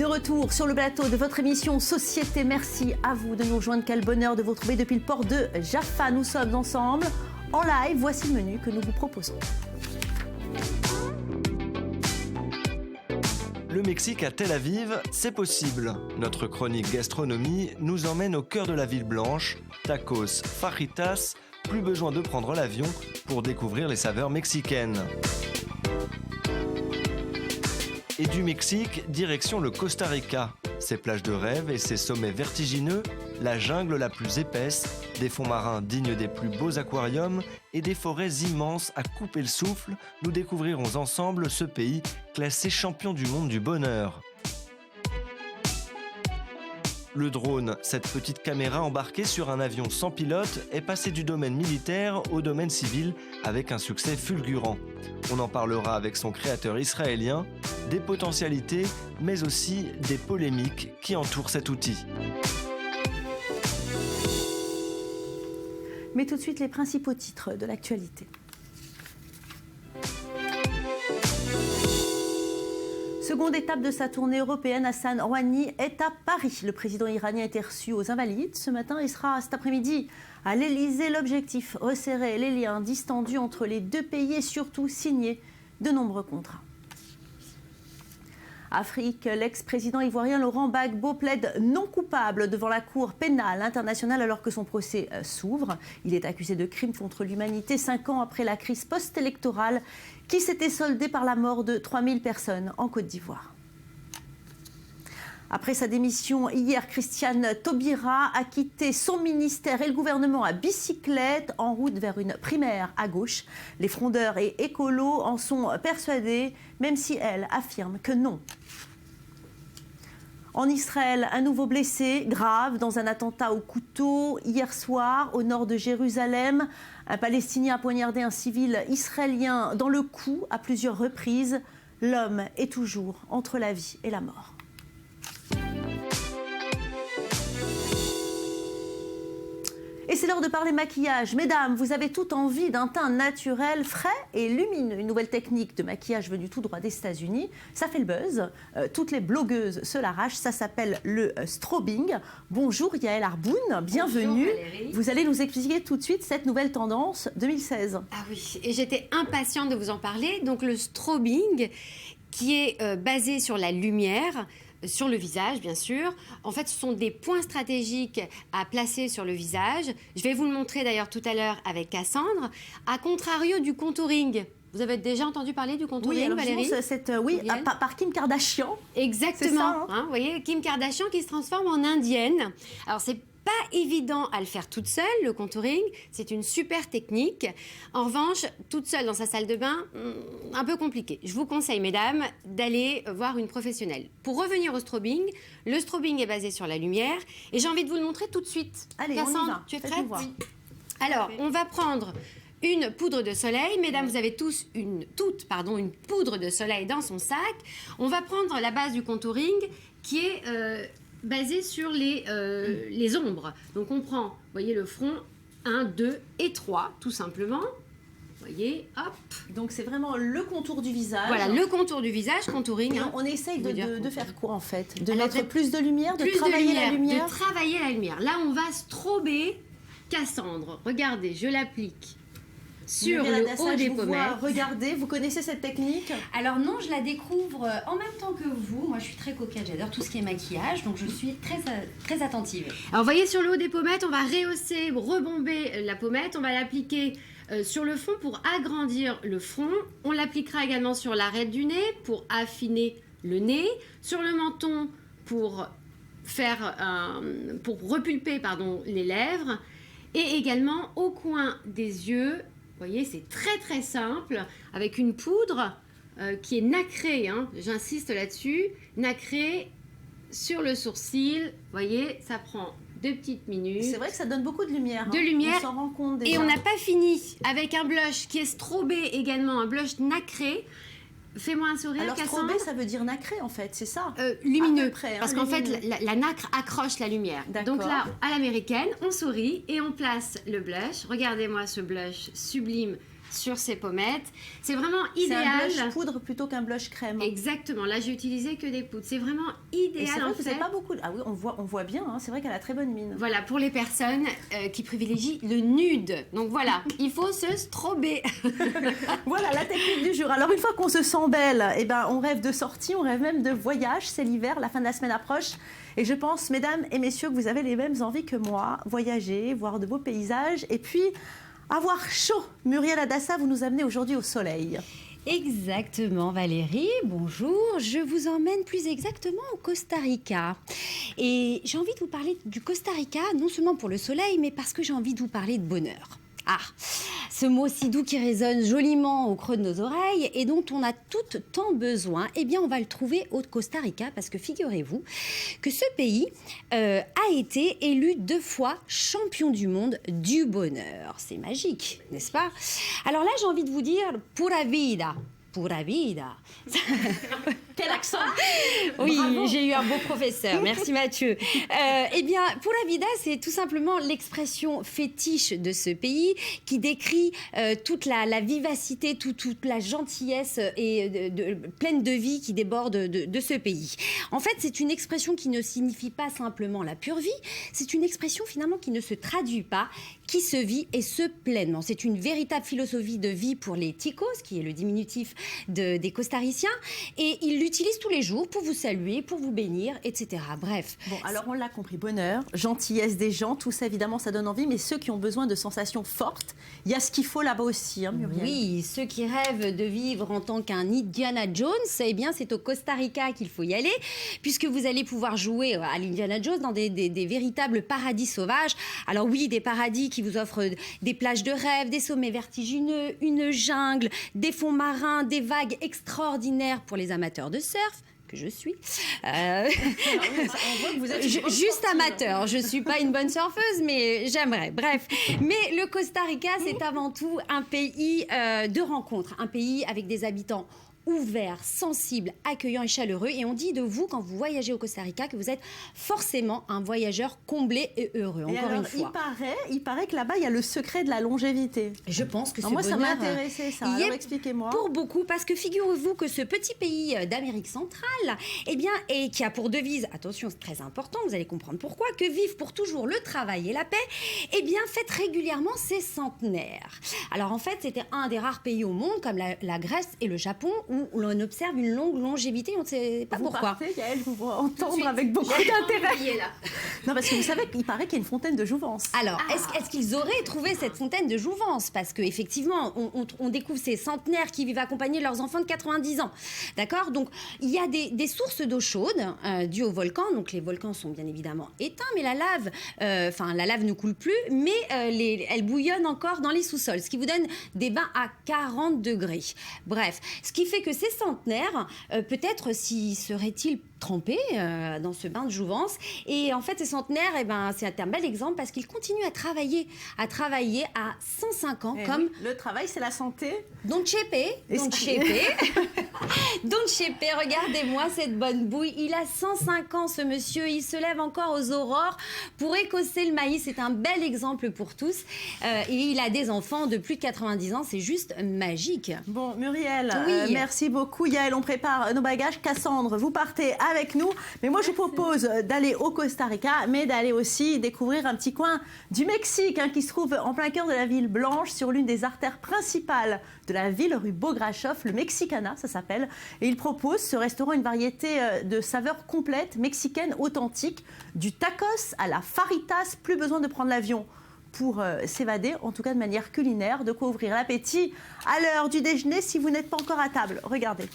retour sur le plateau de votre émission Société. Merci à vous de nous rejoindre. Quel bonheur de vous retrouver depuis le port de Jaffa. Nous sommes ensemble en live. Voici le menu que nous vous proposons. Le Mexique à Tel Aviv, c'est possible. Notre chronique gastronomie nous emmène au cœur de la ville blanche. Tacos, fajitas, plus besoin de prendre l'avion pour découvrir les saveurs mexicaines. Et du Mexique, direction le Costa Rica. Ses plages de rêve et ses sommets vertigineux, la jungle la plus épaisse, des fonds marins dignes des plus beaux aquariums et des forêts immenses à couper le souffle, nous découvrirons ensemble ce pays classé champion du monde du bonheur. Le drone, cette petite caméra embarquée sur un avion sans pilote, est passé du domaine militaire au domaine civil avec un succès fulgurant. On en parlera avec son créateur israélien, des potentialités, mais aussi des polémiques qui entourent cet outil. Mais tout de suite, les principaux titres de l'actualité. Seconde étape de sa tournée européenne, Hassan Rouhani est à Paris. Le président iranien a été reçu aux Invalides ce matin et sera cet après-midi à l'Elysée. L'objectif, resserrer les liens distendus entre les deux pays et surtout signer de nombreux contrats. Afrique, l'ex-président ivoirien Laurent Gbagbo plaide non coupable devant la Cour pénale internationale alors que son procès s'ouvre. Il est accusé de crimes contre l'humanité 5 ans après la crise post-électorale qui s'était soldée par la mort de 3000 personnes en Côte d'Ivoire. Après sa démission hier, Christiane Taubira a quitté son ministère et le gouvernement à bicyclette en route vers une primaire à gauche. Les frondeurs et écolos en sont persuadés, même si elle affirme que non. En Israël, un nouveau blessé grave dans un attentat au couteau hier soir au nord de Jérusalem. Un Palestinien a poignardé un civil israélien dans le cou à plusieurs reprises. L'homme est toujours entre la vie et la mort. Et c'est l'heure de parler maquillage. Mesdames, vous avez toute envie d'un teint naturel, frais et lumineux. Une nouvelle technique de maquillage venue tout droit des États-Unis. Ça fait le buzz. Toutes les blogueuses se l'arrachent. Ça s'appelle le strobing. Bonjour Yael Arboun, bienvenue. Bonjour, vous allez nous expliquer tout de suite cette nouvelle tendance 2016. Ah oui, et j'étais impatiente de vous en parler. Donc le strobing, qui est basé sur la lumière, sur le visage, bien sûr. En fait, ce sont des points stratégiques à placer sur le visage. Je vais vous le montrer d'ailleurs tout à l'heure avec Cassandre. À contrario du contouring. Vous avez déjà entendu parler du contouring, Valérie? Oui, par Kim Kardashian. Exactement. Ça, vous voyez, Kim Kardashian qui se transforme en indienne. Alors, c'est pas évident à le faire toute seule, le contouring. C'est une super technique. En revanche, toute seule dans sa salle de bain, un peu compliqué. Je vous conseille, mesdames, d'aller voir une professionnelle. Pour revenir au strobing, le strobing est basé sur la lumière et j'ai envie de vous le montrer tout de suite. Allez, Cassandre, on y va. tu es prête? Oui. Alors, on va prendre une poudre de soleil. Mesdames, vous avez tous une poudre de soleil dans son sac. On va prendre la base du contouring qui est basée sur les ombres. Donc, on prend, vous voyez, le front 1, 2 et 3, tout simplement. Vous voyez, hop. Donc, c'est vraiment le contour du visage. Voilà, le contour du visage, contouring. Et on essaye de faire quoi, en fait? De Alors, mettre plus de lumière, de plus travailler la de lumière? travailler la lumière. Là, on va strober Cassandre. Regardez, je l'applique sur le haut des pommettes. Regardez, vous connaissez cette technique? Alors non, je la découvre en même temps que vous. Moi, je suis très coquette, j'adore tout ce qui est maquillage, donc je suis très attentive. Alors, vous voyez, sur le haut des pommettes, on va rehausser, rebomber la pommette. On va l'appliquer sur le fond pour agrandir le front. On l'appliquera également sur l'arête du nez pour affiner le nez. Sur le menton pour repulper les lèvres. Et également au coin des yeux. Vous voyez, c'est très très simple, avec une poudre qui est nacrée, hein, j'insiste là-dessus, nacrée sur le sourcil. Vous voyez, ça prend 2 petites minutes. C'est vrai que ça donne beaucoup de lumière. De lumière. On s'en rend compte déjà. Et on n'a pas fini avec un blush qui est strobé également, un blush nacré. Fais-moi un sourire, Alors, Cassandre. strobé, ça veut dire nacré, en fait, c'est ça? Lumineux, À peu près, hein, parce qu'en fait, lumineux. la nacre accroche la lumière. Donc là, à l'américaine, on sourit et on place le blush. Regardez-moi ce blush sublime sur ces pommettes. C'est vraiment C'est idéal. un blush poudre plutôt qu'un blush crème. Exactement, là j'ai utilisé que des poudres. C'est vraiment Et idéal c'est vrai en que vous fait. n'avez pas beaucoup... Ah oui, on voit bien, hein, c'est vrai qu'elle a très bonne mine. Voilà, pour les personnes qui privilégient le nude. Donc voilà, il faut se strober. Voilà la technique du jour. Alors une fois qu'on se sent belle, eh ben, on rêve de sortie, on rêve même de voyage. C'est l'hiver, la fin de la semaine approche. Et je pense, mesdames et messieurs, que vous avez les mêmes envies que moi. Voyager, voir de beaux paysages et puis avoir chaud. Muriel Hadassa, vous nous amenez aujourd'hui au soleil. Exactement Valérie, bonjour. Je vous emmène plus exactement au Costa Rica. Et j'ai envie de vous parler du Costa Rica, non seulement pour le soleil, mais parce que j'ai envie de vous parler de bonheur. Ah, ce mot si doux qui résonne joliment au creux de nos oreilles et dont on a toutes tant besoin, eh bien on va le trouver au Costa Rica parce que figurez-vous que ce pays a été élu 2 fois champion du monde du bonheur. C'est magique, n'est-ce pas? Alors là, j'ai envie de vous dire pura vida. Pura vida. Quel accent! Oui, Bravo. j'ai eu un beau professeur. Merci Mathieu. Eh bien, pura vida, c'est tout simplement l'expression fétiche de ce pays qui décrit toute la vivacité, toute la gentillesse et pleine de vie qui déborde de ce pays. En fait, c'est une expression qui ne signifie pas simplement la pure vie, c'est une expression finalement qui ne se traduit pas, qui se vit et se pleinement. C'est une véritable philosophie de vie pour les ticos, qui est le diminutif des costariciens, et ils l'utilisent tous les jours pour vous saluer, pour vous bénir, etc. Bref. Bon, alors on l'a compris, bonheur, gentillesse des gens, tout ça évidemment ça donne envie, mais ceux qui ont besoin de sensations fortes, il y a ce qu'il faut là-bas aussi, hein, Muriel. Oui, ceux qui rêvent de vivre en tant qu'un Indiana Jones, eh bien c'est au Costa Rica qu'il faut y aller, puisque vous allez pouvoir jouer à l'Indiana Jones dans des véritables paradis sauvages. Alors oui, des paradis qui vous offrent des plages de rêve, des sommets vertigineux, une jungle, des fonds marins, des vagues extraordinaires pour les amateurs de surf, que je suis. On voit que vous êtes Juste amateur, je suis pas une bonne surfeuse, mais j'aimerais. Bref, mais le Costa Rica, c'est avant tout un pays de rencontres, un pays avec des habitants ouverts, sensibles, accueillants et chaleureux. Et on dit de vous, quand vous voyagez au Costa Rica, que vous êtes forcément un voyageur comblé et heureux. Et Encore alors, une fois. il paraît que là-bas, il y a le secret de la longévité. Je pense que Alors ce moi, ça bonheur, m'a intéressé, ça. y Alors, est expliquez-moi. pour beaucoup, parce que figurez-vous que ce petit pays d'Amérique centrale, eh bien, et qui a pour devise, attention, c'est très important, vous allez comprendre pourquoi, que vivre pour toujours le travail et la paix, eh bien, fête régulièrement ses centenaires. Alors en fait, c'était un des rares pays au monde, comme la Grèce et le Japon, où l'on observe une longue longévité, on ne sait pas Vous pourquoi. partez, Yael, vous vous Tout de entendre suite. avec beaucoup J'ai d'intérêt. oublié, là. Non, parce que vous savez qu'il paraît qu'il y a une fontaine de jouvence. Alors, est-ce qu'ils auraient trouvé cette fontaine de jouvence? Parce qu'effectivement, on découvre ces centenaires qui vivent accompagnés de leurs enfants de 90 ans. D'accord? Donc, il y a des sources d'eau chaude dues aux volcans. Donc, les volcans sont bien évidemment éteints, mais la lave ne coule plus, mais elle bouillonne encore dans les sous-sols, ce qui vous donne des bains à 40 degrés. Bref, ce qui fait que ces centenaires, peut-être s'y seraient-ils trempés dans ce bain de jouvence. Et en fait, ces centenaires, eh ben, c'est un bel exemple parce qu'ils continuent à travailler à 105 ans, Eh comme oui, le travail, c'est la santé. Don Chepe. Don Chepe, regardez-moi cette bonne bouille. Il a 105 ans, ce monsieur. Il se lève encore aux aurores pour écosser le maïs. C'est un bel exemple pour tous. Et il a des enfants de plus de 90 ans. C'est juste magique. Bon, Muriel, Oui. merci beaucoup. Yael, on prépare nos bagages. Cassandre, vous partez avec nous. Mais moi, je vous propose d'aller au Costa Rica, mais d'aller aussi découvrir un petit coin du Mexique, hein, qui se trouve en plein cœur de la ville blanche, sur l'une des artères principales de la ville, rue Bograchoff, le Mexicana, ça s'appelle. Et il propose, ce restaurant, une variété de saveurs complètes, mexicaines, authentiques, du tacos à la faritas. Plus besoin de prendre l'avion pour s'évader, en tout cas de manière culinaire, de quoi ouvrir l'appétit à l'heure du déjeuner si vous n'êtes pas encore à table. Regardez.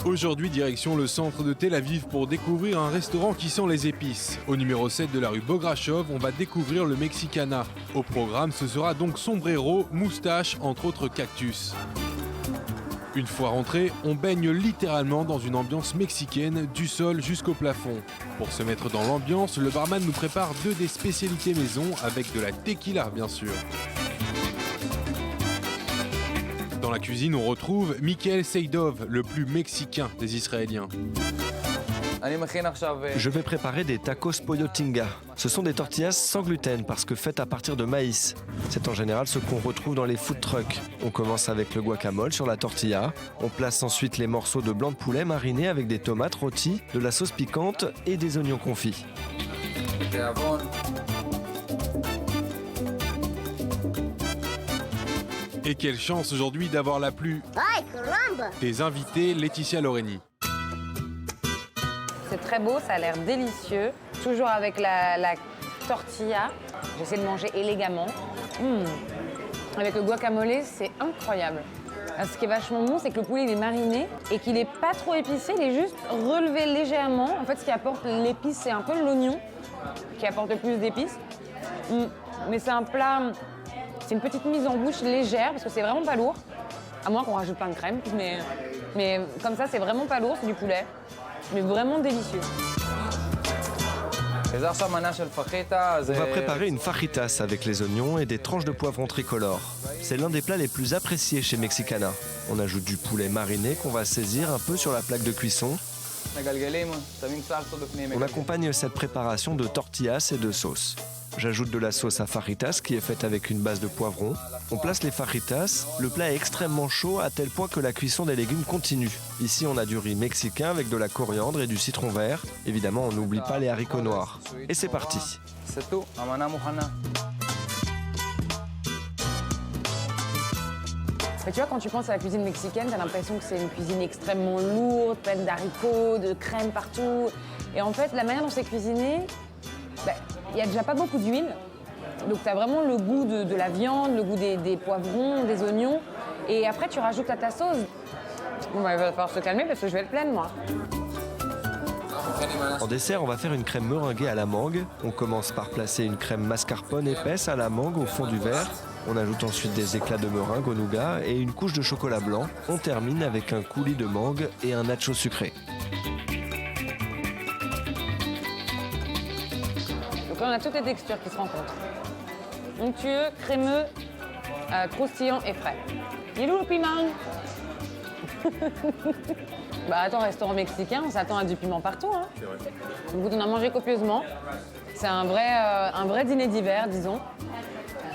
Aujourd'hui, direction le centre de Tel Aviv pour découvrir un restaurant qui sent les épices. Au numéro 7 de la rue Bograchoff, on va découvrir le Mexicana. Au programme, ce sera donc sombrero, moustache, entre autres cactus. Une fois rentré, on baigne littéralement dans une ambiance mexicaine du sol jusqu'au plafond. Pour se mettre dans l'ambiance, le barman nous prépare 2 des spécialités maison avec de la tequila bien sûr. Dans la cuisine, on retrouve Michael Seydov, le plus mexicain des Israéliens. Je vais préparer des tacos pollo tinga. Ce sont des tortillas sans gluten parce que faites à partir de maïs. C'est en général ce qu'on retrouve dans les food trucks. On commence avec le guacamole sur la tortilla. On place ensuite les morceaux de blanc de poulet marinés avec des tomates rôties, de la sauce piquante et des oignons confits. Et quelle chance aujourd'hui d'avoir la plus des invités, Laetitia Loreni. C'est très beau, ça a l'air délicieux. Toujours avec la tortilla. J'essaie de manger élégamment. Avec le guacamole, c'est incroyable. Ce qui est vachement bon, c'est que le poulet il est mariné et qu'il n'est pas trop épicé, il est juste relevé légèrement. En fait, ce qui apporte l'épice, c'est un peu l'oignon qui apporte le plus d'épices. Mais c'est un plat, c'est une petite mise en bouche légère parce que c'est vraiment pas lourd. À moins qu'on rajoute plein de crème, mais comme ça, c'est vraiment pas lourd, c'est du poulet. Mais vraiment délicieux. On va préparer une fajitas avec les oignons et des tranches de poivron tricolore. C'est l'un des plats les plus appréciés chez Mexicana. On ajoute du poulet mariné qu'on va saisir un peu sur la plaque de cuisson. On accompagne cette préparation de tortillas et de sauce. J'ajoute de la sauce à fajitas qui est faite avec une base de poivron. On place les fajitas, le plat est extrêmement chaud à tel point que la cuisson des légumes continue. Ici on a du riz mexicain avec de la coriandre et du citron vert. Évidemment on n'oublie pas les haricots noirs. Et c'est parti. Mais tu vois, quand tu penses à la cuisine mexicaine, t'as l'impression que c'est une cuisine extrêmement lourde, pleine d'haricots, de crème partout. Et en fait, la manière dont c'est cuisiné, il n'y a déjà pas beaucoup d'huile. Donc tu as vraiment le goût de la viande, le goût des poivrons, des oignons. Et après, tu rajoutes à ta sauce. Bon, il va falloir se calmer parce que je vais être pleine, moi. En dessert, on va faire une crème meringuée à la mangue. On commence par placer une crème mascarpone épaisse à la mangue au fond du verre. On ajoute ensuite des éclats de meringue au nougat et une couche de chocolat blanc. On termine avec un coulis de mangue et un nacho sucré. Donc là, on a toutes les textures qui se rencontrent. Onctueux, crémeux, croustillant et frais. Il est où le piment? Attends, restaurant mexicain, on s'attend à du piment partout. Hein. C'est vrai. Donc, on a mangé copieusement. C'est un vrai dîner d'hiver, disons.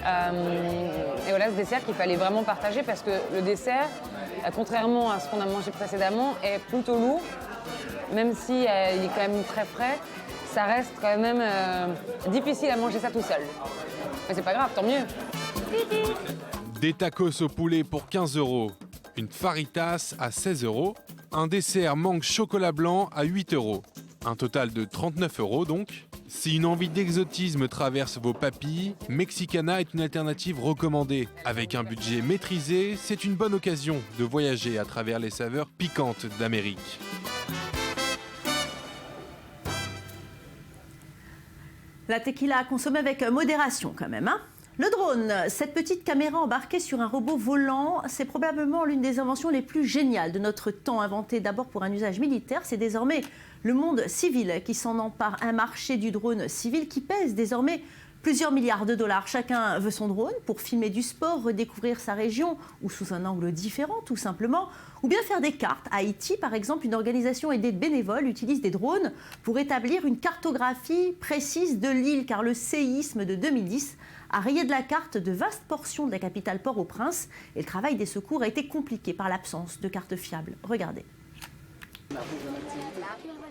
Et voilà ce dessert qu'il fallait vraiment partager parce que le dessert, contrairement à ce qu'on a mangé précédemment, est plutôt lourd. Même si il est quand même très frais, ça reste quand même difficile à manger ça tout seul. Mais c'est pas grave, tant mieux. Des tacos au poulet pour 15 €, une fajitas à 16 €, un dessert mangue chocolat blanc à 8 €. Un total de 39 € donc. Si une envie d'exotisme traverse vos papilles, Mexicana est une alternative recommandée. Avec un budget maîtrisé, c'est une bonne occasion de voyager à travers les saveurs piquantes d'Amérique. La tequila à consommer avec modération quand même, hein. Le drone, cette petite caméra embarquée sur un robot volant, c'est probablement l'une des inventions les plus géniales de notre temps. Inventée d'abord pour un usage militaire, c'est désormais le monde civil qui s'en empare. Un marché du drone civil qui pèse désormais plusieurs milliards de dollars. Chacun veut son drone pour filmer du sport, redécouvrir sa région ou sous un angle différent tout simplement. Ou bien faire des cartes. À Haïti, par exemple, une organisation aidée de bénévoles utilise des drones pour établir une cartographie précise de l'île, car le séisme de 2010 a rayé de la carte de vastes portions de la capitale Port-au-Prince. Et le travail des secours a été compliqué par l'absence de cartes fiables. Regardez.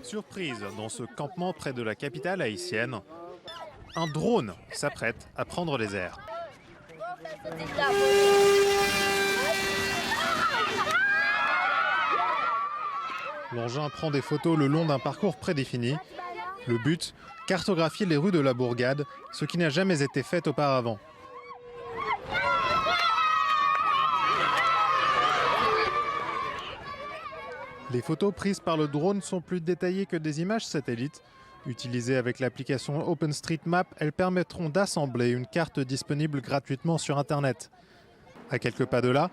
Surprise dans ce campement près de la capitale haïtienne. Un drone s'apprête à prendre les airs. L'engin prend des photos le long d'un parcours prédéfini. Le but, cartographier les rues de la bourgade, ce qui n'a jamais été fait auparavant. Les photos prises par le drone sont plus détaillées que des images satellites. Utilisées avec l'application OpenStreetMap, elles permettront d'assembler une carte disponible gratuitement sur Internet. À quelques pas de là,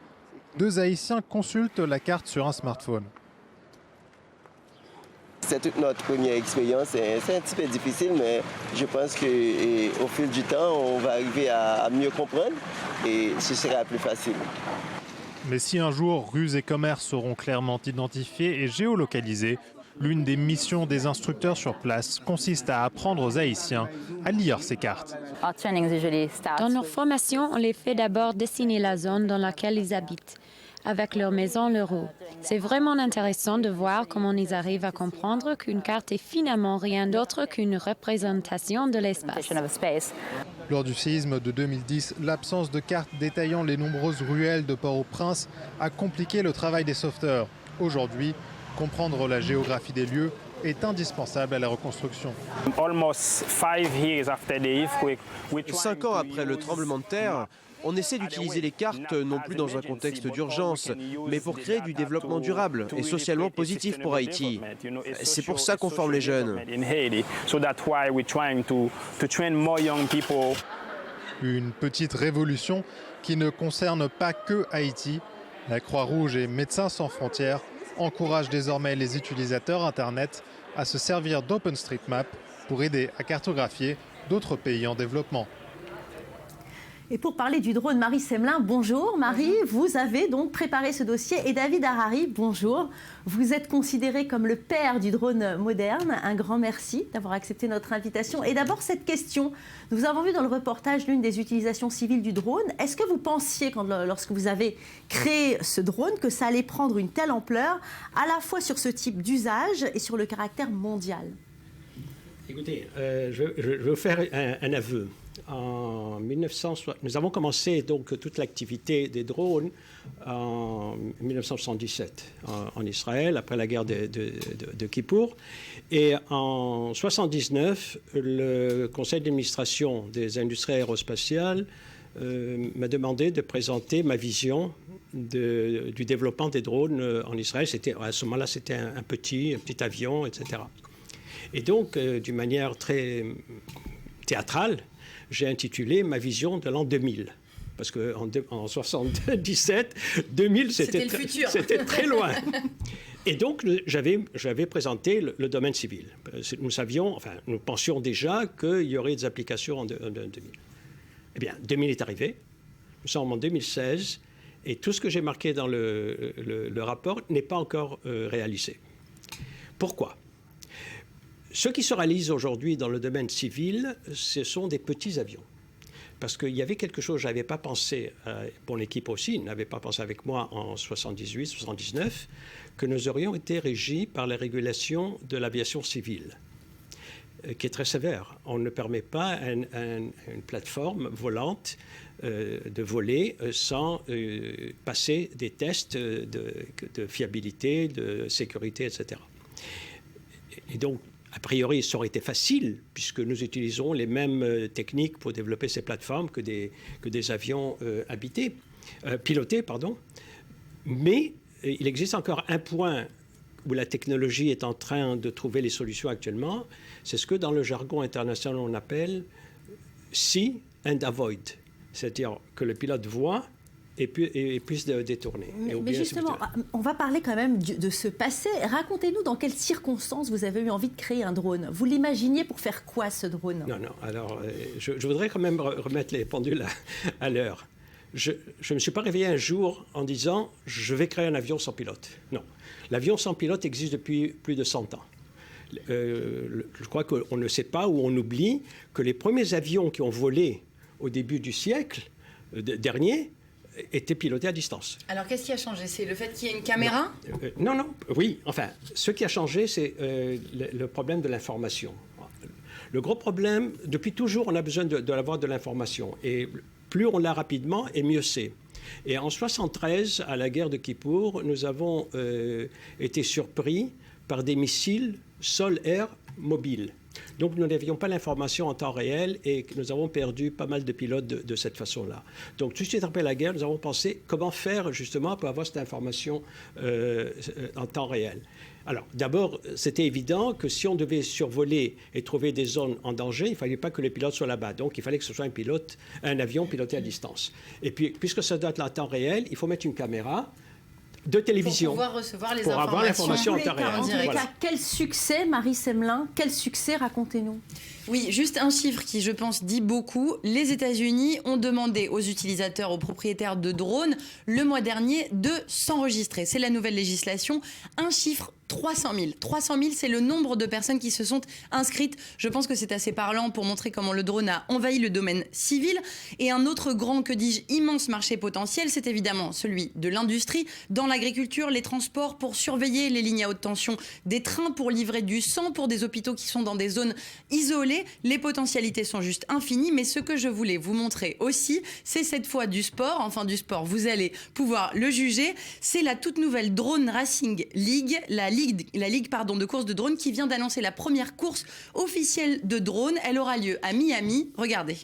deux Haïtiens consultent la carte sur un smartphone. C'est toute notre première expérience, c'est un petit peu difficile, mais je pense qu'au fil du temps, on va arriver à mieux comprendre et ce sera plus facile. Mais si un jour rues et commerces seront clairement identifiés et géolocalisés, L'une des missions des instructeurs sur place consiste à apprendre aux Haïtiens à lire ces cartes. Dans leur formation, on les fait d'abord dessiner la zone dans laquelle ils habitent, avec leur maison, leur eau. C'est vraiment intéressant de voir comment ils arrivent à comprendre qu'une carte est finalement rien d'autre qu'une représentation de l'espace. Lors du séisme de 2010, l'absence de cartes détaillant les nombreuses ruelles de Port-au-Prince a compliqué le travail des sauveteurs. Aujourd'hui, comprendre la géographie des lieux est indispensable à la reconstruction. 5 ans après le tremblement de terre, on essaie d'utiliser les cartes non plus dans un contexte d'urgence, mais pour créer du développement durable et socialement positif pour Haïti. C'est pour ça qu'on forme les jeunes. Une petite révolution qui ne concerne pas que Haïti. La Croix-Rouge et Médecins sans frontières encouragent désormais les utilisateurs Internet à se servir d'OpenStreetMap pour aider à cartographier d'autres pays en développement. Et pour parler du drone, Marie Semelin, bonjour. Marie, vous avez donc préparé ce dossier. Et David Harari, bonjour. Vous êtes considéré comme le père du drone moderne. Un grand merci d'avoir accepté notre invitation. Et d'abord, cette question. Nous avons vu dans le reportage l'une des utilisations civiles du drone. Est-ce que vous pensiez, lorsque vous avez créé ce drone, que ça allait prendre une telle ampleur, à la fois sur ce type d'usage et sur le caractère mondial? Écoutez, je vais vous faire un aveu. Nous avons commencé donc toute l'activité des drones en 1977 en Israël, après la guerre de Kippour. Et en 1979, le conseil d'administration des industries aérospatiales m'a demandé de présenter ma vision du développement des drones en Israël. À ce moment-là, c'était un petit avion, etc. Et donc, d'une manière très théâtrale, j'ai intitulé ma vision de l'an 2000. Parce qu'en 1977, 2000, c'était très loin. Et donc, j'avais présenté le domaine civil. Nous pensions déjà qu'il y aurait des applications en 2000. Eh bien, 2000 est arrivé. Nous sommes en 2016. Et tout ce que j'ai marqué dans le rapport n'est pas encore réalisé. Pourquoi ? Ce qui se réalise aujourd'hui dans le domaine civil, ce sont des petits avions. Parce qu'il y avait quelque chose, je n'avais pas pensé, mon équipe aussi n'avait pas pensé avec moi en 78, 79, que nous aurions été régis par la régulation de l'aviation civile, qui est très sévère. On ne permet pas à une plateforme volante de voler sans passer des tests de fiabilité, de sécurité, etc. Et donc, a priori, ça aurait été facile, puisque nous utilisons les mêmes techniques pour développer ces plateformes que des avions pilotés. Mais il existe encore un point où la technologie est en train de trouver les solutions actuellement. C'est ce que dans le jargon international on appelle « see and avoid », c'est-à-dire que le pilote voit et puisse détourner. Mais justement, on va parler quand même de ce passé. Racontez-nous dans quelles circonstances vous avez eu envie de créer un drone. Vous l'imaginiez pour faire quoi, ce drone? Non. Alors, je voudrais quand même remettre les pendules à l'heure. Je ne me suis pas réveillé un jour en disant « je vais créer un avion sans pilote ». Non. L'avion sans pilote existe depuis plus de 100 ans. Je crois qu'on ne sait pas ou on oublie que les premiers avions qui ont volé au début du siècle dernier était piloté à distance. Alors, qu'est-ce qui a changé? C'est le fait qu'il y ait une caméra? Non. Oui, enfin, ce qui a changé, c'est le problème de l'information. Le gros problème, depuis toujours, on a besoin d'avoir de l'information. Et plus on l'a rapidement, et mieux c'est. Et en 1973, à la guerre de Kippour, nous avons été surpris par des missiles sol-air mobiles. Donc, nous n'avions pas l'information en temps réel et nous avons perdu pas mal de pilotes de cette façon-là. Donc, tout de suite après la guerre, nous avons pensé comment faire justement pour avoir cette information en temps réel. Alors, d'abord, c'était évident que si on devait survoler et trouver des zones en danger, il ne fallait pas que le pilote soit là-bas. Donc, il fallait que ce soit un avion piloté à distance. Et puis, puisque ça doit être en temps réel, il faut mettre une caméra de télévision pour pouvoir recevoir les informations. Avoir l'information en temps réel. En tous les cas, quel succès, Marie Semelin, quel succès, racontez-nous. Oui, juste un chiffre qui, je pense, dit beaucoup. Les États-Unis ont demandé aux utilisateurs, aux propriétaires de drones, le mois dernier, de s'enregistrer. C'est la nouvelle législation. Un chiffre 300 000. 300 000, c'est le nombre de personnes qui se sont inscrites. Je pense que c'est assez parlant pour montrer comment le drone a envahi le domaine civil. Et un autre grand, que dis-je, immense marché potentiel, c'est évidemment celui de l'industrie, dans l'agriculture, les transports, pour surveiller les lignes à haute tension, des trains pour livrer du sang pour des hôpitaux qui sont dans des zones isolées. Les potentialités sont juste infinies. Mais ce que je voulais vous montrer aussi, c'est cette fois du sport. Enfin, du sport, vous allez pouvoir le juger. C'est la toute nouvelle Drone Racing League, la ligue de course de drone qui vient d'annoncer la première course officielle de drone. Elle aura lieu à Miami. Regardez.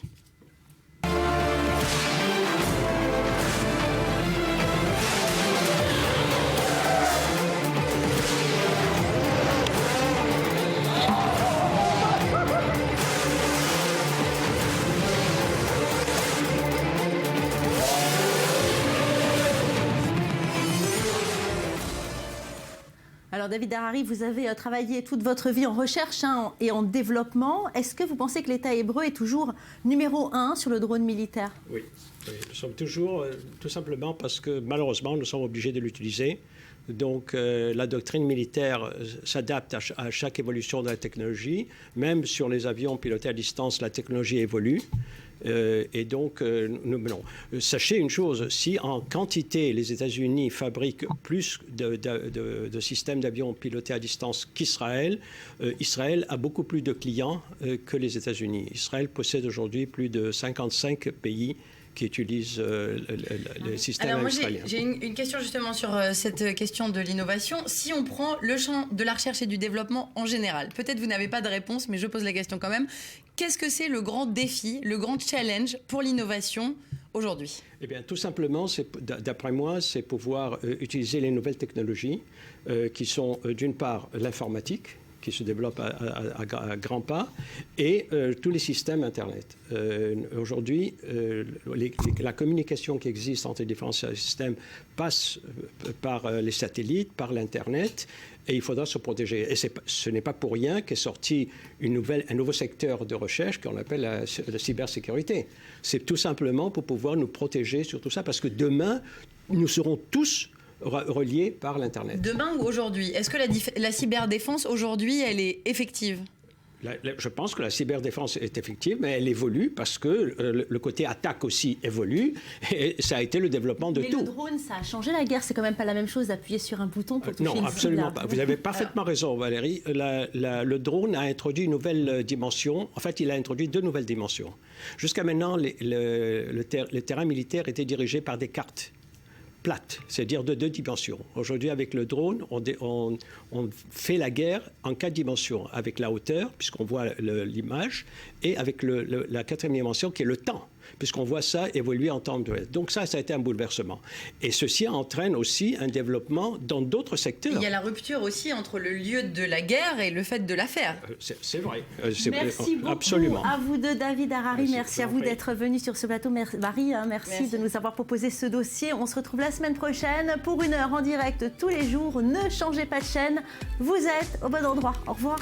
Alors David Harari, vous avez travaillé toute votre vie en recherche et en développement. Est-ce que vous pensez que l'État hébreu est toujours numéro 1 sur le drone militaire ? Oui, nous sommes toujours, tout simplement parce que malheureusement, nous sommes obligés de l'utiliser. Donc la doctrine militaire s'adapte à chaque évolution de la technologie. Même sur les avions pilotés à distance, la technologie évolue. Et donc, sachez une chose, si en quantité les États-Unis fabriquent plus de systèmes d'avions pilotés à distance qu'Israël, Israël a beaucoup plus de clients que les États-Unis. Israël possède aujourd'hui plus de 55 pays qui utilisent le système israélien. J'ai une question justement sur cette question de l'innovation. Si on prend le champ de la recherche et du développement en général, peut-être vous n'avez pas de réponse, mais je pose la question quand même. Qu'est-ce que c'est le grand défi, le grand challenge pour l'innovation aujourd'hui ? Eh bien, tout simplement, d'après moi, c'est pouvoir utiliser les nouvelles technologies qui sont d'une part l'informatique, qui se développe à grands pas, et tous les systèmes Internet. Aujourd'hui, la communication qui existe entre les différents systèmes passe par les satellites, par l'Internet, et il faudra se protéger. Et ce n'est pas pour rien qu'est sorti un nouveau secteur de recherche qu'on appelle la cybersécurité. C'est tout simplement pour pouvoir nous protéger sur tout ça, parce que demain, nous serons tous reliés par l'Internet. Demain ou aujourd'hui ? Est-ce que la cyberdéfense, aujourd'hui, elle est effective ? Je pense que la cyberdéfense est effective, mais elle évolue parce que le côté attaque aussi évolue, et ça a été le développement de tout. Mais le drone, ça a changé la guerre. C'est quand même pas la même chose d'appuyer sur un bouton pour toucher une cible. Non, absolument pas. Vous avez parfaitement raison, Valérie. Le drone a introduit une nouvelle dimension. En fait, il a introduit 2 nouvelles dimensions. Jusqu'à maintenant, le terrain militaire était dirigé par des cartes plate, c'est-à-dire de 2 dimensions. Aujourd'hui, avec le drone, on fait la guerre en 4 dimensions, avec la hauteur, puisqu'on voit l'image, et avec la 4e dimension, qui est le temps, puisqu'on voit ça évoluer en temps réel. Donc ça a été un bouleversement. Et ceci entraîne aussi un développement dans d'autres secteurs. Il y a la rupture aussi entre le lieu de la guerre et le fait de la faire. C'est vrai. Merci beaucoup absolument. À vous deux, David Harari. Merci à vous d'être venu sur ce plateau. Marie, merci de nous avoir proposé ce dossier. On se retrouve la semaine prochaine pour 1 heure en direct tous les jours. Ne changez pas de chaîne. Vous êtes au bon endroit. Au revoir.